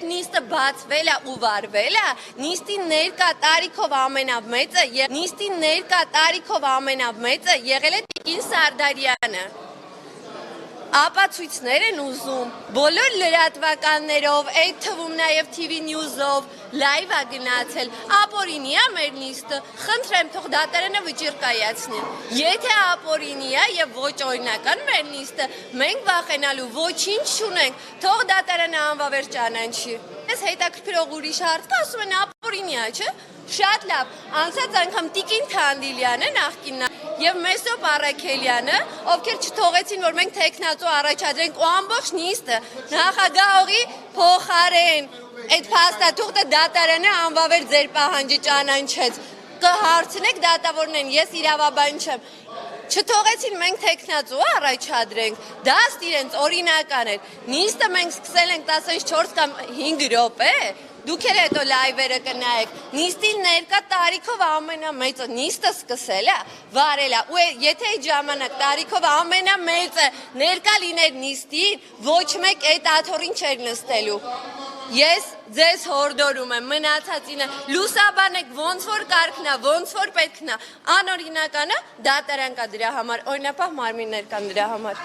երբ նիստը բացվել է ու վարվել է, նիստի ներկա տարիքով ամենամեծը եղել է Տիկին Սարդարյանը։ Ապացույցներ են ուզում բոլոր լրատվականներով, այդ թվում նաև TV News-ով լայվ է գնացել, ապօրինի է մեր նիստը, խնդրեմ թող դատարանը վճիռ կայացնի։ Եթե ապօրինի է եւ ոչ օրինական մեր նիստը, մենք վախենալու ոչինչ չունենք, թող դատարանը անվավեր ճանաչի։ Այս հետաքրքրող ուրիշ հարց կա, ասում են ապօրինի է, չէ՞։ Շատ լավ, անցած անգամ Տիկին Թանդիլյանը նախկինն եւ Մեսոպ Արաքելյանը, ովքեր չթողեցին, որ մենք տեխնացու առաջադրենք ու ամբողջ նիստը նախագահողի փոխարեն այդ փաստաթուղթը դատարանը անվավեր ձեր պահանջը ճանաչեց։ Կհարցնեք դատավորներին, ես իրավաբան չեմ։ Չթողեցին մենք տեխնացու առաջադրենք, դա ըստ իրենց օրինական էր։ Նիստը մենք սկսել ենք 14 կամ 5 րոպե, դուք էլ հետո լայվերը կնայեք։ Նիստի ներկա տարիքով ամենամեծը նիստը սկսել է, վարել է, ու եթե այդ ժամանակ տարիքով ամենամեծը ներկա լիներ նիստին, ոչ մեկ այդ աթոռին չէր նստելու։ Ես ձեզ հորդորում եմ, մնացածինը լուսաբանեք ոնց որ կարգն է, ոնց որ պետքն է, անօրինականը դատարան կա դրա համար, օրինապահ մարմիններ կան դրա համար։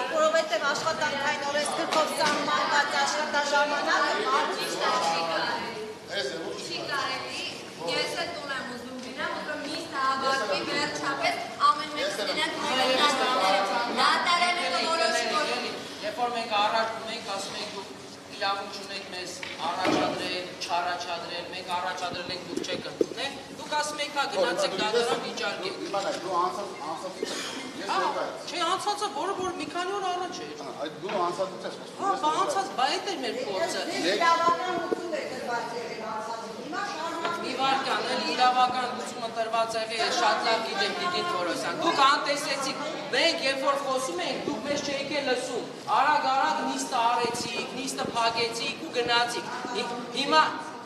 Որովհետև աշխատանքային օրենսգրքով սահմանված աշխատաժամանակը չի կարելի, ես էլ տուն եմ ուզում գնամ, ուզում նիստը ավարտվի վերջապես ամեն մեկը գնանք դատարանը կորոշի, երբ որ մենք առաջում ենք, ասում ենք դուք իրավունք չունեք մեզ առաջադրել, չառաջադրել, մենք առաջադրել ենք դուք չեք ընդունել, դուք ասում եք հա գնացեք դատարան վիճարկեք։ Դու անցածից Չէ, անցածը որ մի քանի օր առաջ էր։ Այդ դու անցածից ես խոսում։ Հա, բա անցած, բա այդ էր մեր փորձը։ իրավական լուծում է տրված եղել անցածին, հիմա շարունակում։ Իվարկան, էլի իրավական լուծումը տրված եղել, շատ լավ գիտեմ Տիկին Թորոսյան։ Դուք անտեսեցիք, մենք երբ որ խոսում ենք, դուք մեզ չէիք էլ լսում։ Արագ նիստը արեցիք, նիստը փակեցիք ու գնացիք։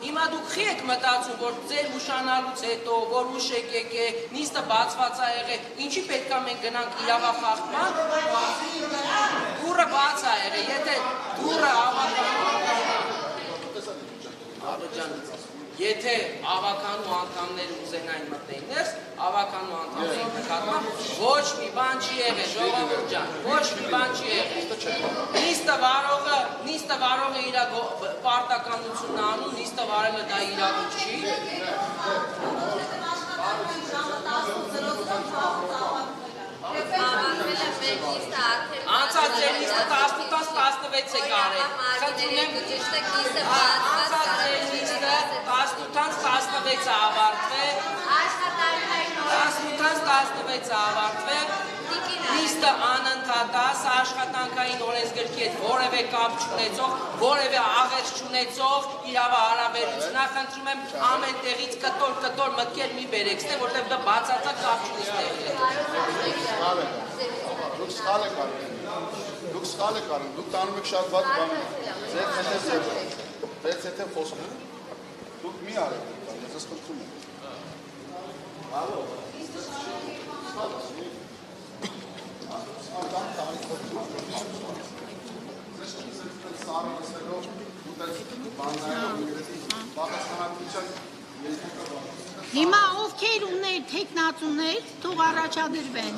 Հիմա դուք խի եք մտածում, որ ձեր ուշանալուց հետո, որ ուշ եք նիստը բացված է եղել, ինչի պետք է մենք գնանք իրավախախտման, դուռը բաց է եղել, եթե դուռը Եթե ավականու անդամները ուզենային մտնեն ներս, ավականու անդամների նկատմամբ ոչ մի բան չի եղել, ժողովուրդ ջան, ոչ մի բան չի եղել։ Նիստը վարողը իր պարտականությունն անում, նիստը վարելը դա իրավունք չի։ Անցած ձեր նիստը 18-16 է կարել։ Խնդրում եմ անցած ձեր նիստը 18-16 է ավարտվել։ 18-16 է ավարտվել։ Նիստը անընդհատ է, աշխատանքային օրենսգրքի հետ որևէ կապ չունեցող, որևէ աղերս չունեցող իրավահարաբերություն է, խնդրում եմ ամեն տեղից կտոր մտքեր մի բերեք, որտեղ դա բացարձակ կապ չունի ստեղել։ Դուք սխալ եք արում, դուք տանում եք շատ վատ բաներ, ձեր եթե խոսքում, դուք մի արեք, ես ես խնդրում եմ։ Հիմա ովքեր ուներ տեխնացուներ, թող առաջադրվեն։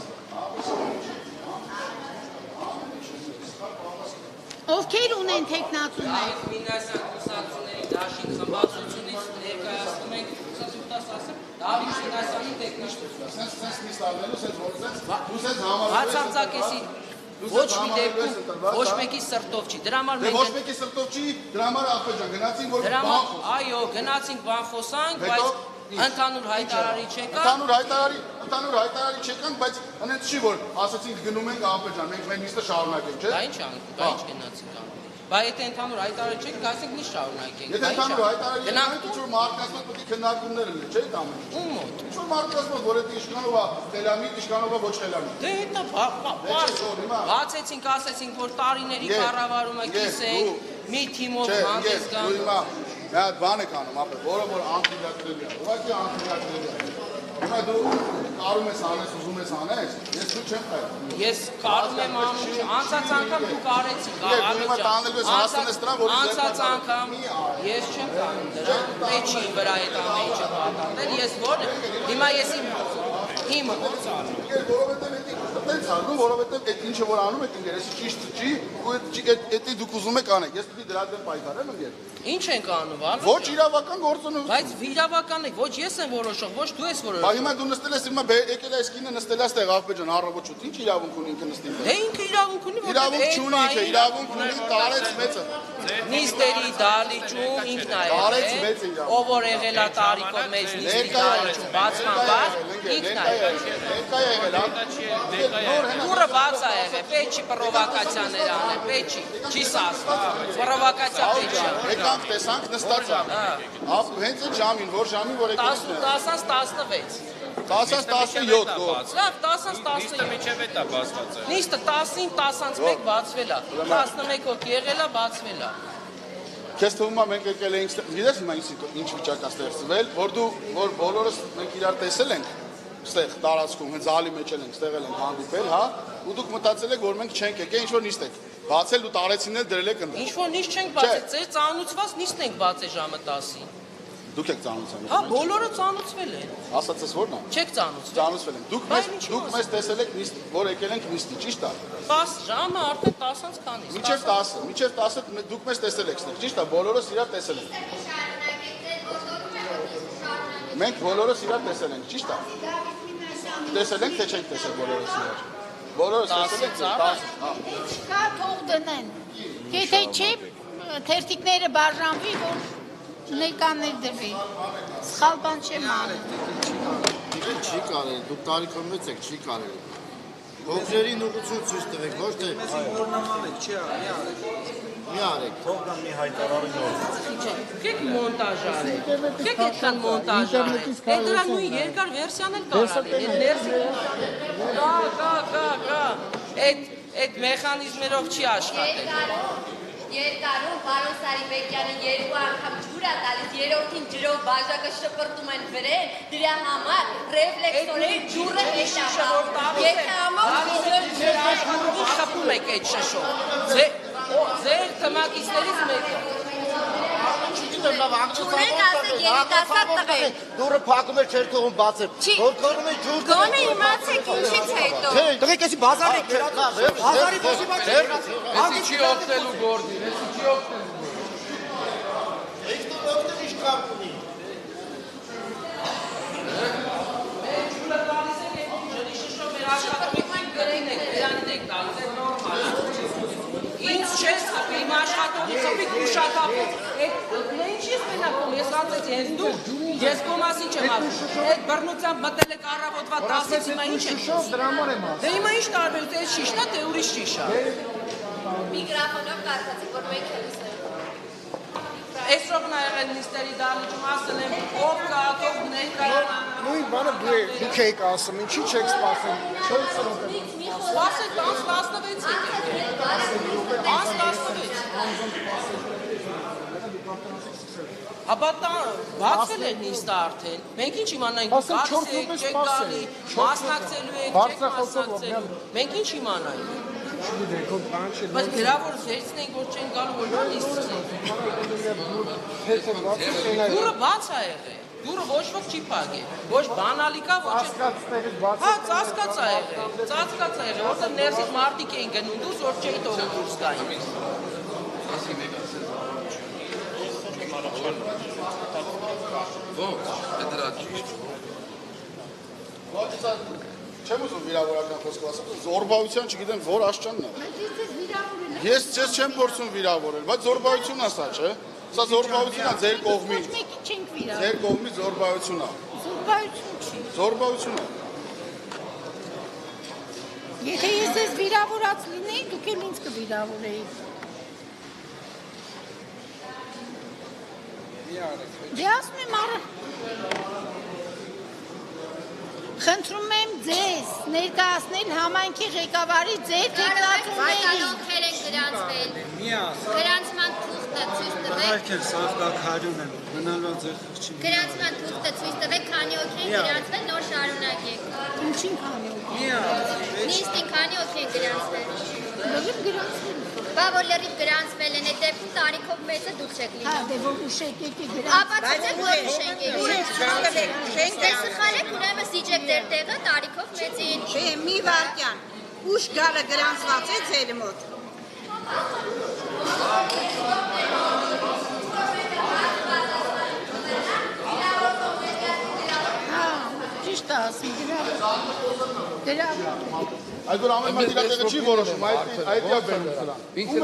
Ովքեր ունեն տեխնացուներ։ Դավիթ Մինասյան կուսակցությունների դաշին խմբակցությունից ներկայացնում ենք Դավիթ Մինասյանի տեխնացությունը։ Սենց նիստ արվելու, սենց համարվելու։ Բացարձակեսի ոչ մի դեպքում ոչ մեկի սրտով չի։ Դրա համար մենք ոչ մեկի սրտով չի, դրա համար ախպեջան, գնացինք որ բան խոսանք։ Այո, գնացինք բան խոսանք, բայց ընդհանուր հայտարարի չեկա։ Ընդհանուր հայտարարի չեկանք, բայց այնց չի որ ասացինք գնում ենք ախպեջան, մենք մեր նիստը շարունակենք, չէ՞։ Դա ինչ անք, դա ինչ գնացինք անում։ Բայց եթե ընդհանուր հայտարարի չենք, ասենք մի շարունակենք։ Եթե ընդհանուր հայտարարի չենք, ինչ որ մարտկացնող պետք է քննարկումներ լինեն, չէ՞ դա ամեն ինչ։ Ում մոտ։ Ինչ որ մարտկացնող, որ այդ իշխանովա խելամիտ, իշխանովա ոչ խելամիտ։ Դե դա բացեցինք, ասեցինք, որ տարիների կառավարումը կիսենք, մի թիմով հանդես գանք։ Մի հատ բան եք անում, ապա, որը անտիդակտելի է։ Ուղղակի անտիդակտելի է։ Հիմա դու կարում ես անես, ուզում ես անես, ես դու չեմ խայլ։ Ես կարում եմ անում, անցած անգամ դու կարեցիք, հիմա տանելու ես հասնես դրան, որ անցած անգամ ես չեմ կանում դրան, մեջի վրա այդ ամեն ինչը պատատել, ես որ հիմա ես իմ Որովհետև այդտենց անում, որովհետև այդ ինչը որ անում եք ինքերս ճիշտ չի, ու այդ դուք ուզում եք անեք, ես պիտի դրա դեմ պայքարեմ ինքեր։ Ինչ ենք անում, ալու։ Ոչ իրավական գործունեություն։ Բայց իրավական է, ոչ ես եմ որոշող, ոչ դու ես Բա որոշող։ հիմա դու նստել ես, հիմա եկել ես կինը նստել ես տեղ աղբեջան առավոտ շուտ, ինչ իրավունք ունի ինքը նստի։ Դե ինքը իրավունք ունի, Իրավունք չունի ինքը, իրավունք ունի տարեց մեծը։ նիստերի դալիճում ինքն է Տարեց եղել, մեծ իրավունք։ ով որ եղել է տարիքով մեծ նիստի դալիճում բացման բաց, ինքն է եղել։ Ներկա եղել, Դուրը բաց է եղել, պետք չի պրովոկացիաներ անել, պետք չի սասվում, պրովոկացիա պետք չի։ Եկանք տեսանք նստած ա։ Հենց այդ ժամին, որ ժամին որ եկել ես։ 10-16 10-ից 17 գործ։ Լավ, 10-ից 17 Միջև է դա բացված է։ Նիստը 10-ին 10-1 բացվել է, 11 օք եղել է, բացվել է։ Քեզ թվում է մենք եկել էինք, գիտես հիմա ինչ վիճակ է ստեղծվել, որ բոլորս մենք իրար տեսել ենք, ստեղ տարածքում, հենց ալի մեջ ենք, ստեղել ենք հանդիպել, հա, ու դուք մտածել եք, որ մենք չենք եկել, ինչ որ նիստ եք։ Բացել ու տարեցին էլ դրել եք ընդ։ Ինչ որ նիստ չենք բացել, ձեր ծանուցված նիստն ենք բացել ժամը 10-ին։ Դուք եք ծանուցել։ Հա, բոլորը ծանուցվել են։ Ասածս ո՞րն է։ Չեք ծանուցվել։ Ծանուցվել են։ Դուք մեզ տեսել եք նիստ, որ եկել ենք նիստի, ճիշտ է։ 10 ժամը արդեն 10-ից քանի։ Մինչև 10 դուք մեզ տեսել եք ստեղ, ճիշտ է, բոլորս իրար տեսել ենք։ Մենք բոլորս իրար տեսել ենք, ճիշտ է։ Տեսել ենք, թե չենք տեսել բոլորս իրար։ Բոլորս տեսել ենք 10, հա։ Կա թող դնեն։ Եթե չի թերթիկները բաժանվի, որ ներկաներ դրվի։ Սխալ բան չեմ անում։ Չի կարելի, դուք տարիքով մեծ եք, չի կարելի։ Հոգերին ուղղություն ցույց տվեք, ոչ թե մի արեք։ Թողնա մի հայտարարի նոր։ Եկեք մոնտաժ արեք։ Եկեք այդքան մոնտաժ արեք։ Այդ դրա նույն երկար վերսիան էլ կարող է։ Այդ ներսի կա։ Այդ մեխանիզմերով չի աշխատել։ Երկարում պարոն Սարիբեկյանը երկու անգամ ջուր է տալիս, երրորդին ջրով բաժակը շպրտում են վրեն, դրա համար ռեֆլեքսորեն ջուրը շիշը որ տալիս Եթե ամոք խփում եք այդ շշով։ Ձեր թմակիցներից մեկը։ Չգիտեմ լավ Ջուրեն ասեք երիտասարդ տղեր։ դուրը փակում էր չեր թողում բացել։ Չի։ Որ կորում է ջուր։ Գոնե իմացեք ինչից հետո։ Թե դղեք էսի բազար եք չեր։ Բազարի ոսի բաց։ Էսի չի օգտելու գործին, էսի չի օգտելու։ Էստո օգտել ինչ կապ ունի։ Մենք ջուրը տալիս ենք այդ ջրի շշով մեր աշխատողին գրին եք, դրանին եք տալիս, այդ նորմալ է։ Ինձ չես խփի, իմ աշխատողի խփի ուշակապով։ Այդ ինչ ես մենակում, ես ասեցի, հենց դու, ես կոմասին չեմ ասում։ Այդ բռնությամբ մտել եք առավոտվա 10-ից հիմա ինչ եք ասում։ Դե հիմա ինչ տարբերություն է, այդ շիշն է, թե ուրիշ շիշ է։ Միգրաֆոնով կարծացի, որ մենք հելիս ենք։ Այսօրն ա եղել նիստերի դալիճում, ասել եմ, ով կա, ով ներկայանա։ Նույն բանը դուք եք ասում, ինչի չեք սպասում։ Ասեք, անց 16 եք։ Անց 16։ Հաբա բացվել է նիստը արդեն։ Մենք ինչ իմանանք, գալիս եք, չեք գալի, մասնակցելու եք, չեք մասնակցելու։ Մենք ինչ իմանանք։ Բայց գրավոր վերցնենք, որ չեն գալու, որ նա նիստը։ Դուրը բաց է եղել։ Դուրը ոչ ոք չի փակել։ Ոչ բանալի կա, ոչ Հա, ծածկած է եղել։ Ծածկած է եղել, որտեղ ներսից մարդիկ էին գնում դուրս, որ չէի թողում դուրս գային։ Չեմ ուզում վիրավորական խոսքով ասել, զորբայության չգիտեմ որ աշճանն է։ Ես ձեզ չեմ փորձում վիրավորել, բայց զորբայություն է սա, չէ՞։ Սա զորբայություն է ձեր կողմից։ Մեկի չենք վիրավորել։ Ձեր կողմից զորբայություն է։ Զորբայություն չի։ Զորբայություն է։ Եթե ես ես վիրավորած լինեի, դուք էլ ինձ կվիրավորեիք։ Դե ասում եմ առը։ Խնդրում եմ ձեզ ներկայացնել համայնքի ղեկավարի ձեր թեկնածուներին։ Ովքեր են գրանցվել։ Գրանցման թուղթ թուղթը ցույց տվեք։ Այդքան սավ կա քարյուն են, մնալված է խղճի։ Գրանցման թուղթը ցույց տվեք, քանի օքի են գրանցվել, նոր շարունակեք։ Ինչին քանի օքի։ Նիստին քանի օքի են գրանցվել։ Լրիվ գրանցվել։ Բա որ լրիվ գրանցվել են, այդ դեպքում տարիքով մեծը դուք չեք Հա, լինում։ դե որ ուշեք եկեք Ապա ցույց որ ուշենք եկեք։ Տեսխարեք ուրեմն սիջեք դեր տեղը տարիքով մեծին։ Չէ, մի վարքյան։ Ուշ գալը գրանցված է ձեր մոտ։ Ճիշտ է ասում, դրա Այդ որ ամեն մարդիկ այդտեղը չի որոշում, այդ է բերում սրան։ Ինքը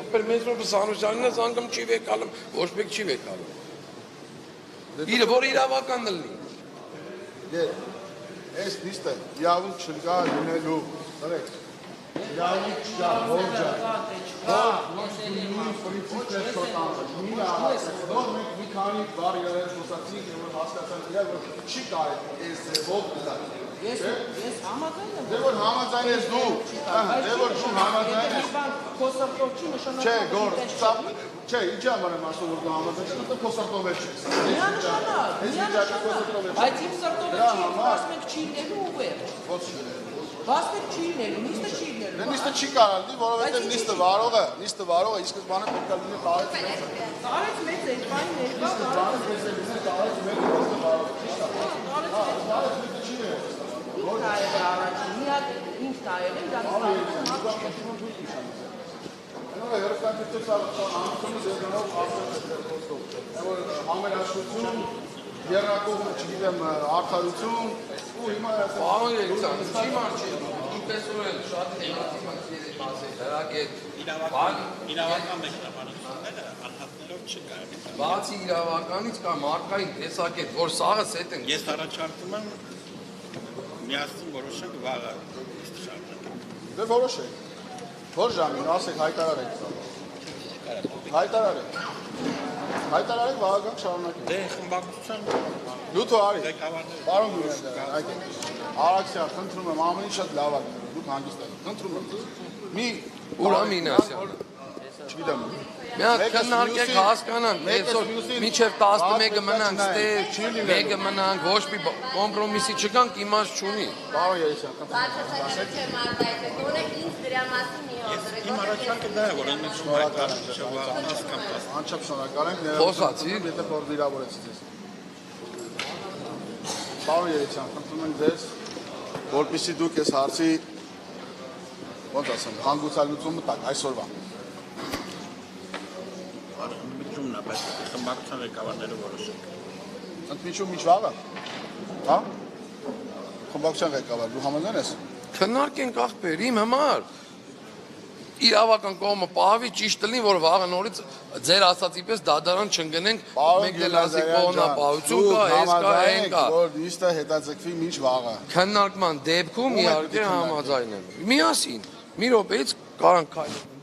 Պեր մեզ որ բսանուշանին է զանգում չի վեկալում, ոչ մեկ չի վեկալում։ Իրը որ իրավական դլնի։ Դե, այս նիստը իրավունք չկա լինելու, դրեք, իրավունք չկա, որջա, մի քանի բար իրարել խոսացինք, որ հասկացան իրար, որ չի կարել այս ով դար։ Ես համաձայն եմ։ Դե որ համաձայն ես դու, դե որ դու համաձայն ես։ Խոսարտով չի նշանակում։ Չէ, գոր, չէ, ինչի համար եմ ասում, որ դու համաձայն ես, դու խոսարտով ես չես։ Բայց իմ սրտով չի, բաց մեկ չի լինելու ուղեր։ Ոչ չի լինելու։ Բաց մեկ չի լինելու, նիստը չի լինելու։ Նիստը չի կարող լինի, որովհետև նիստը վարողը, ի սկզբանե պետք է լինի տարեց մեծ։ Տարեց մեծ է, բանի ներկա Տարեց մեծ է, տարեց մեծ է, վարողը։ ինքն այել է առաջին, մի հատ ինքն այել է, դա Այնով է հերոստանքիցոց անցումի ձեզնով ասել է խոստով։ Որ համերաշխություն, երնակողը, չգիտեմ, արդարություն, ու հիմա ասել։ Պարոն Երիցյան, չի մարչի, ինպես որ էլ շատ էմացիվացիներ է մասել, հրագետ, իրավական մեկնաբանությունները անհատներով չկարելի։ բացի իրավականից կա մարկային տեսակետ, որ սաղը սետ են։ Ես առաջարկում եմ միասին որոշենք վաղը շարունակենք։ Դե որոշեք։ Որ ժամին, ասեք հայտարարեք։ Հայտարարեք։ Հայտարարեք վաղական շարունակենք։ Դե խմբակցության Լութո արի։ ղեկավարները Պարոն Գուրյանը, այդ է։ Արաքսյան, խնդրում եմ, ամեն ինչ շատ լավ է, դուք հանգիստ եք։ Խնդրում եմ։ Մի Ուրամինասյան։ Չգիտեմ։ Մի հատ քննարկեք հասկանանք, այսօր մինչև 11-ը մնանք ստեղ, մեկը մնանք, ոչ մի կոմպրոմիսի չկանք, իմաստ չունի։ Պարոն Երեսյան, խնդրում Բացասական չեմ արտահայտել, թողնեք ինձ դրա մասին մի հանդրեք։ իմ առաջարկը դա է, որ ընդմիջում հայտարարում հասկամ անչափ շնորհակալ ենք Խոսացի։ Եթե որ վիրավորեցի ձեզ։ Պարոն Երեսյան, խնդրում ենք ձեզ, որպեսզի դուք այս հարցի ոնց ասեմ, հանգուցալուծումը տաք այսօրվա։ Ընդմիջումն է, բայց խմբակցության ղեկավարները որոշենք։ Ընդմիջում ինչ վաղը։ Հա? Խմբակցության ղեկավար, դու համաձայն ես։ Քննարկենք ախպեր, իմ համար։ Իրավական կողմը պահվի ճիշտ լինի, որ վաղը նորից ձեր ասացի պես դադարան չընկնենք, մենք դել ասիկ կողմնապահություն կա, այս կա, այն կա։ Որ նիստը հետաձգվի մինչ վաղը։ Քննարկման դեպքում իհարկե համաձայն եմ։ Միասին, մի րոպեից կարանք քայլել։